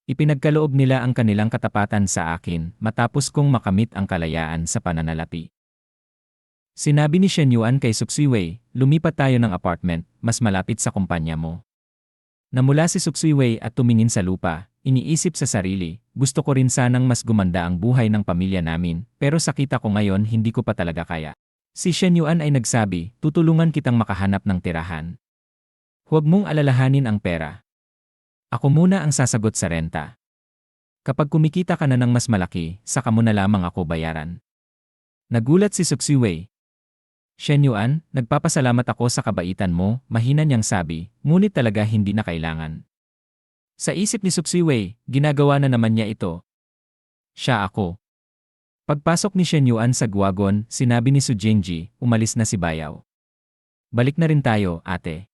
Ipinagkaloob nila ang kanilang katapatan sa akin matapos kong makamit ang kalayaan sa pananalapi. Sinabi ni Shen Yuan kay Suksiwei, lumipat tayo ng apartment, mas malapit sa kumpanya mo. Namula si Suksiwei at tumingin sa lupa, iniisip sa sarili, gusto ko rin sanang mas gumanda ang buhay ng pamilya namin, pero sa kita ko ngayon hindi ko pa talaga kaya. Si Shen Yuan ay nagsabi, tutulungan kitang makahanap ng tirahan. Huwag mong alalahanin ang pera. Ako muna ang sasagot sa renta. Kapag kumikita ka na ng mas malaki, saka mo na lamang ako bayaran. Nagulat si Suksiwei. Shen Yuan, nagpapasalamat ako sa kabaitan mo, mahina niyang sabi, ngunit talaga hindi na kailangan. Sa isip ni Suksiwei, ginagawa na naman niya ito. Siya ako. Pagpasok ni Shen Yuan sa guwagon, sinabi ni Su Jingji, umalis na si Bayaw. Balik na rin tayo, ate.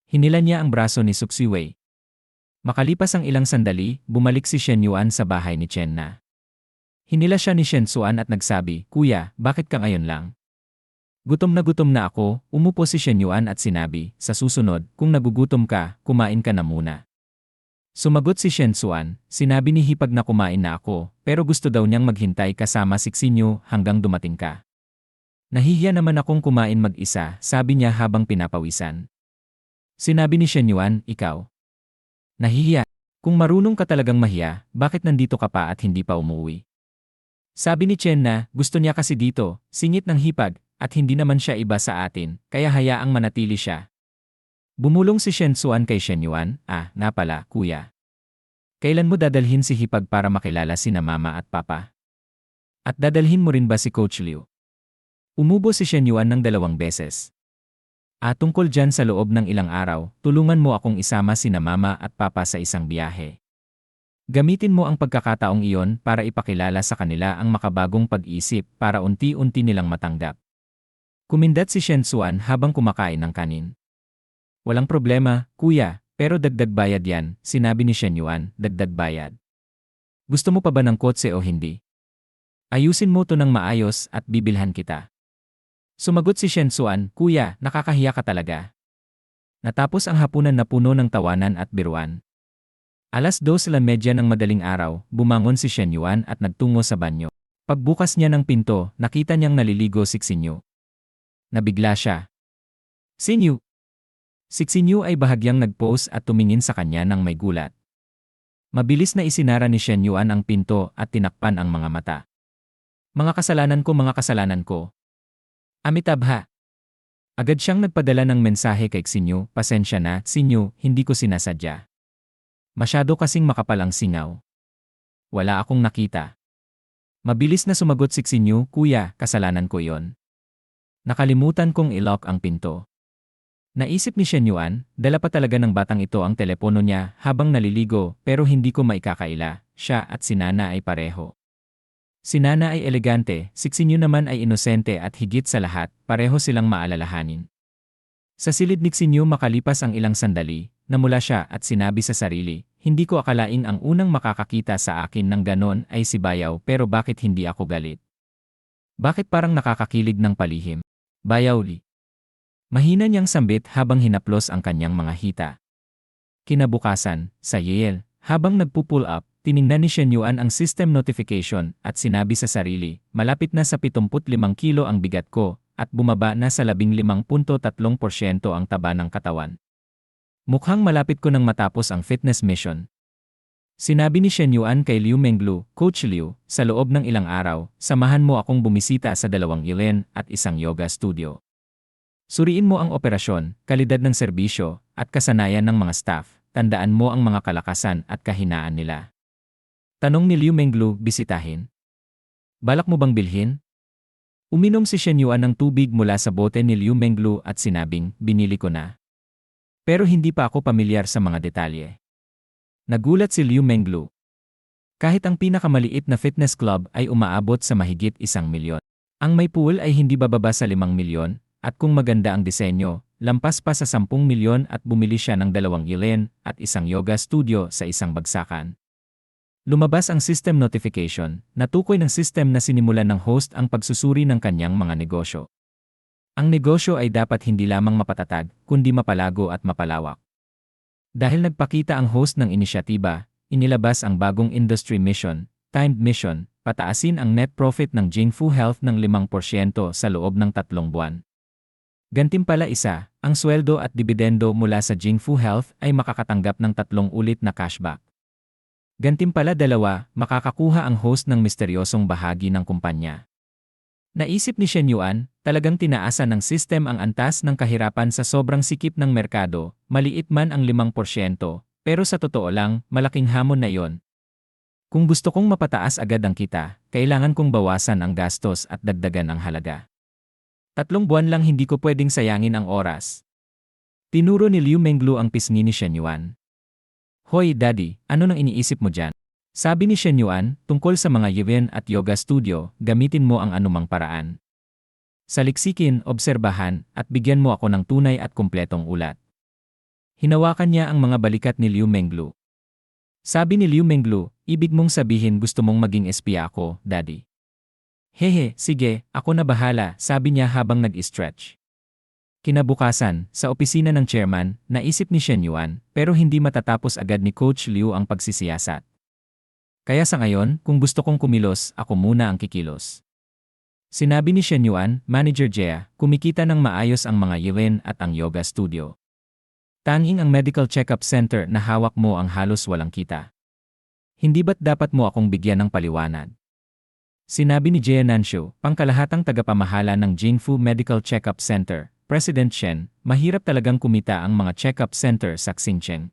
Hinilan niya ang braso ni Suksiwei. Makalipas ang ilang sandali, bumalik si Shen Yuan sa bahay ni Chen Na. Hinila siya ni Shen Suan at nagsabi, Kuya, bakit ka ngayon lang? Gutom na ako, umupo si Shen Yuan at sinabi, sa susunod, kung nagugutom ka, kumain ka na muna. Sumagot si Shen Suan, sinabi ni Hipag na kumain na ako, pero gusto daw niyang maghintay kasama si Xinyu hanggang dumating ka. Nahihiya naman akong kumain mag-isa, sabi niya habang pinapawisan. Sinabi ni Shen Yuan, ikaw. Nahihiya. Kung marunong ka talagang mahiya, bakit nandito ka pa at hindi pa umuwi? Sabi ni Chen na, gusto niya kasi dito, singit ng Hipag, at hindi naman siya iba sa atin, kaya hayaang manatili siya. Bumulong si Shen Suan kay Shen Yuan, na pala, kuya. Kailan mo dadalhin si Hipag para makilala sina mama at papa? At dadalhin mo rin ba si Coach Liu? Umubo si Shen Yuan ng 2 beses. Tungkol dyan sa loob ng ilang araw, tulungan mo akong isama sina mama at papa sa isang biyahe. Gamitin mo ang pagkakataong iyon para ipakilala sa kanila ang makabagong pag-isip para unti-unti nilang matanggap. Kumindat si Shen Suan habang kumakain ng kanin. Walang problema, kuya, pero dagdag bayad yan, sinabi ni Shen Yuan, dagdag bayad. Gusto mo pa ba ng kotse o hindi? Ayusin mo to ng maayos at bibilhan kita. Sumagot si Shen Suan, kuya, nakakahiya ka talaga. Natapos ang hapunan na puno ng tawanan at biruan. 2:30 ng madaling araw, bumangon si Shen Yuan at nagtungo sa banyo. Pagbukas niya ng pinto, nakita niyang naliligo si Xinyu. Nabigla siya. Xinyu! Si Xinyu ay bahagyang nag-pose at tumingin sa kanya ng may gulat. Mabilis na isinara ni Shen Yuan ang pinto at tinakpan ang mga mata. Mga kasalanan ko. Amitabha. Agad siyang nagpadala ng mensahe kay Xinyu, pasensya na, Xinyu, hindi ko sinasadya. Masyado kasing makapal ang singaw. Wala akong nakita. Mabilis na sumagot si Xinyu, kuya, kasalanan ko iyon. Nakalimutan kong i-lock ang pinto. Naisip ni Shen Yuan, dala pa talaga ng batang ito ang telepono niya habang naliligo pero hindi ko maikakaila, siya at si Nana ay pareho. Si Nana ay elegante, si Xinyu naman ay inosente at higit sa lahat, pareho silang maalalahanin. Sa silid ni Xinyu makalipas ang ilang sandali, namula siya at sinabi sa sarili, hindi ko akalaing ang unang makakakita sa akin ng ganon ay si Bayaw pero bakit hindi ako galit? Bakit parang nakakakilig ng palihim? Bayaw Li. Mahina niyang sambit habang hinaplos ang kanyang mga hita. Kinabukasan, sa Yale, habang nagpo-pull up, tiningnan ni Shen Yuan ang system notification at sinabi sa sarili, malapit na sa 75 kilo ang bigat ko at bumaba na sa 15.3% ang taba ng katawan. Mukhang malapit ko nang matapos ang fitness mission. Sinabi ni Shen Yuan kay Liu Menglu, Coach Liu, sa loob ng ilang araw, samahan mo akong bumisita sa 2 ilen at isang yoga studio. Suriin mo ang operasyon, kalidad ng serbisyo, at kasanayan ng mga staff, tandaan mo ang mga kalakasan at kahinaan nila. Tanong ni Liu Menglu, bisitahin? Balak mo bang bilhin? Uminom si Shen Yuan ng tubig mula sa bote ni Liu Menglu at sinabing, binili ko na. Pero hindi pa ako pamilyar sa mga detalye. Nagulat si Liu Menglu. Kahit ang pinakamaliit na fitness club ay umaabot sa mahigit 1 milyon. Ang may pool ay hindi bababa sa 5 milyon, at kung maganda ang disenyo, lampas pa sa 10 milyon at bumili siya ng 2 ilen at isang yoga studio sa isang bagsakan. Lumabas ang system notification, natukoy ng system na sinimulan ng host ang pagsusuri ng kanyang mga negosyo. Ang negosyo ay dapat hindi lamang mapatatag, kundi mapalago at mapalawak. Dahil nagpakita ang host ng inisyatiba, inilabas ang bagong industry mission, timed mission, pataasin ang net profit ng Jingfu Health ng 5% sa loob ng 3 buwan. Gantimpala isa, ang sweldo at dibidendo mula sa Jingfu Health ay makakatanggap ng 3 ulit na cashback. Gantimpala 2, makakakuha ang host ng misteryosong bahagi ng kumpanya. Naisip ni Shen Yuan, talagang tinaasan ng system ang antas ng kahirapan sa sobrang sikip ng merkado, maliit man ang 5%, pero sa totoo lang, malaking hamon na iyon. Kung gusto kong mapataas agad ang kita, kailangan kong bawasan ang gastos at dagdagan ang halaga. 3 buwan lang hindi ko pwedeng sayangin ang oras. Tinuro ni Liu Menglu ang pisngi ni Shen Yuan. Hoy daddy, ano nang iniisip mo dyan? Sabi ni Shen Yuan, tungkol sa mga yuan at yoga studio, gamitin mo ang anumang paraan. Saliksikin, obserbahan, at bigyan mo ako ng tunay at kumpletong ulat. Hinawakan niya ang mga balikat ni Liu Menglu. Sabi ni Liu Menglu, ibig mong sabihin gusto mong maging espiya ako, daddy. Hehe, sige, ako na bahala, sabi niya habang nag-stretch. Kinabukasan, sa opisina ng chairman, naisip ni Shen Yuan, pero hindi matatapos agad ni Coach Liu ang pagsisiyasat. Kaya sa ngayon, kung gusto kong kumilos, ako muna ang kikilos. Sinabi ni Shen Yuan, Manager Jia, kumikita ng maayos ang mga yuan at ang yoga studio. Tanging ang medical check-up center na hawak mo ang halos walang kita. Hindi ba't dapat mo akong bigyan ng paliwanag? Sinabi ni Jia Nanshu, pangkalahatang tagapamahala ng Jingfu Medical Check-up Center, President Shen, mahirap talagang kumita ang mga check-up center sa Xinjiang.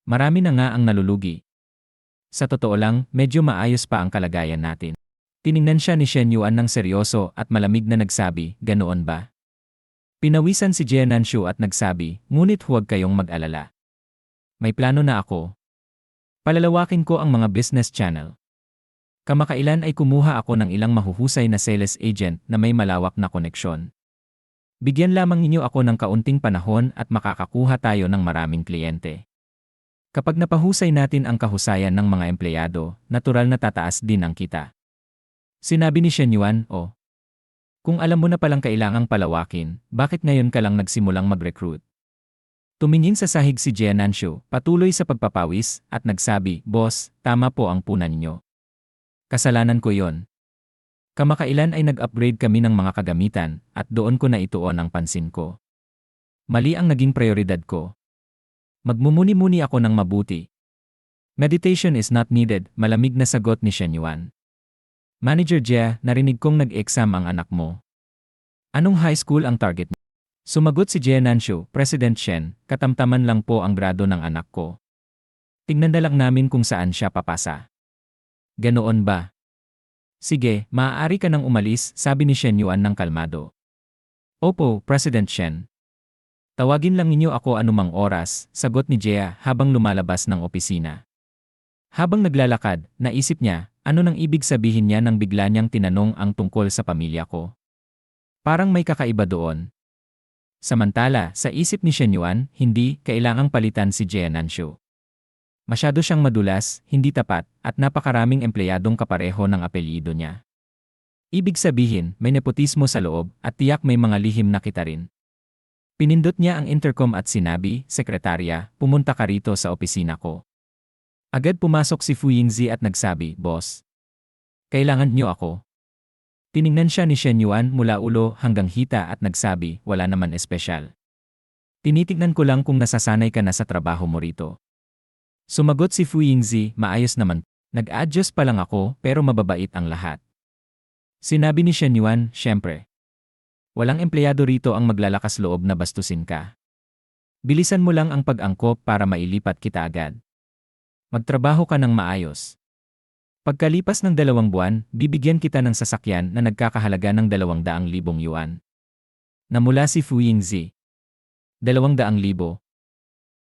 Marami na nga ang nalulugi. Sa totoo lang, medyo maayos pa ang kalagayan natin. Tiningnan siya ni Shen Yuan ng seryoso at malamig na nagsabi, ganoon ba? Pinawisan si Jia Nanshu at nagsabi, ngunit huwag kayong mag-alala. May plano na ako. Palalawakin ko ang mga business channel. Kamakailan ay kumuha ako ng ilang mahuhusay na sales agent na may malawak na koneksyon. Bigyan lamang ninyo ako ng kaunting panahon at makakakuha tayo ng maraming kliyente. Kapag napahusay natin ang kahusayan ng mga empleyado, natural na tataas din ang kita. Sinabi ni Shen Yuan, kung alam mo na palang kailangang palawakin, bakit ngayon ka lang nagsimulang mag-recruit? Tumingin sa sahig si Jia Nanshu, patuloy sa pagpapawis, at nagsabi, Boss, tama po ang puna ninyo. Kasalanan ko yon. Kamakailan ay nag-upgrade kami ng mga kagamitan, at doon ko na ituon ang pansin ko. Mali ang naging prioridad ko. Magmumuni-muni ako ng mabuti. Meditation is not needed, malamig na sagot ni Shen Yuan. Manager Jia, narinig kong nag-exam ang anak mo. Anong high school ang target mo? Sumagot si Jia Nanshu, President Shen, katamtaman lang po ang grado ng anak ko. Tingnan na lang namin kung saan siya papasa. Ganoon ba? Sige, maaari ka nang umalis, sabi ni Shen Yuan ng kalmado. Opo, President Shen. Tawagin lang ninyo ako anumang oras, sagot ni Jia habang lumalabas ng opisina. Habang naglalakad, naisip niya, ano nang ibig sabihin niya nang bigla niyang tinanong ang tungkol sa pamilya ko. Parang may kakaiba doon. Samantala, sa isip ni Shen Yuan, hindi kailangang palitan si Jia Nanshu. Masyado siyang madulas, hindi tapat, at napakaraming empleyadong kapareho ng apelyido niya. Ibig sabihin, may nepotismo sa loob, at tiyak may mga lihim na kita rin. Pinindot niya ang intercom at sinabi, Sekretarya, pumunta ka rito sa opisina ko. Agad pumasok si Fu Yingzi at nagsabi, Boss. Kailangan niyo ako. Tiningnan siya ni Shen Yuan mula ulo hanggang hita at nagsabi, wala naman espesyal. Tinitignan ko lang kung nasasanay ka na sa trabaho mo rito. Sumagot si Fu Yingzi, maayos naman. Nag-adjust pa lang ako pero mababait ang lahat. Sinabi ni Shen Yuan, syempre. Walang empleyado rito ang maglalakas loob na bastusin ka. Bilisan mo lang ang pag-angkop para mailipat kita agad. Magtrabaho ka ng maayos. Pagkalipas ng 2 buwan, bibigyan kita ng sasakyan na nagkakahalaga ng 200,000 yuan. Namula si Fu Yingzi. 200,000?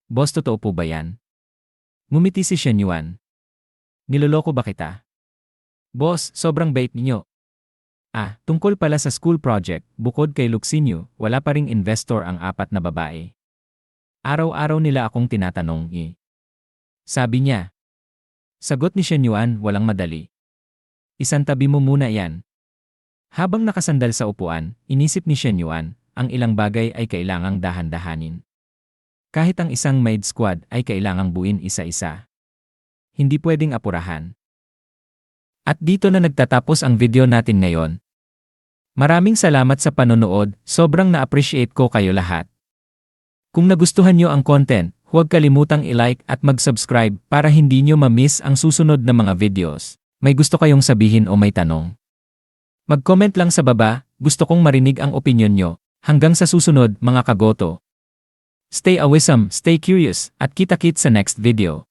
Boss, totoo po ba yan? Ngumiti si Shen Yuan. Niloloko ba kita? Boss, sobrang bait ninyo. Tungkol pala sa school project, bukod kay Luxinyo, wala pa ring investor ang 4 na babae. Araw-araw nila akong tinatanong Sabi niya. Sagot ni Shen Yuan, walang madali. Isantabi mo muna yan. Habang nakasandal sa upuan, inisip ni Shen Yuan, ang ilang bagay ay kailangang dahan-dahanin. Kahit ang isang maid squad ay kailangang buuin isa-isa. hindi pwedeng apurahan. At dito na nagtatapos ang video natin ngayon. Maraming salamat sa panonood, sobrang na-appreciate ko kayo lahat. Kung nagustuhan nyo ang content, huwag kalimutang i-like at mag-subscribe para hindi nyo ma-miss ang susunod na mga videos. May gusto kayong sabihin o may tanong? Mag-comment lang sa baba, gusto kong marinig ang opinyon nyo. Hanggang sa susunod mga kagoto. Stay awesome, stay curious, at kita-kits sa next video.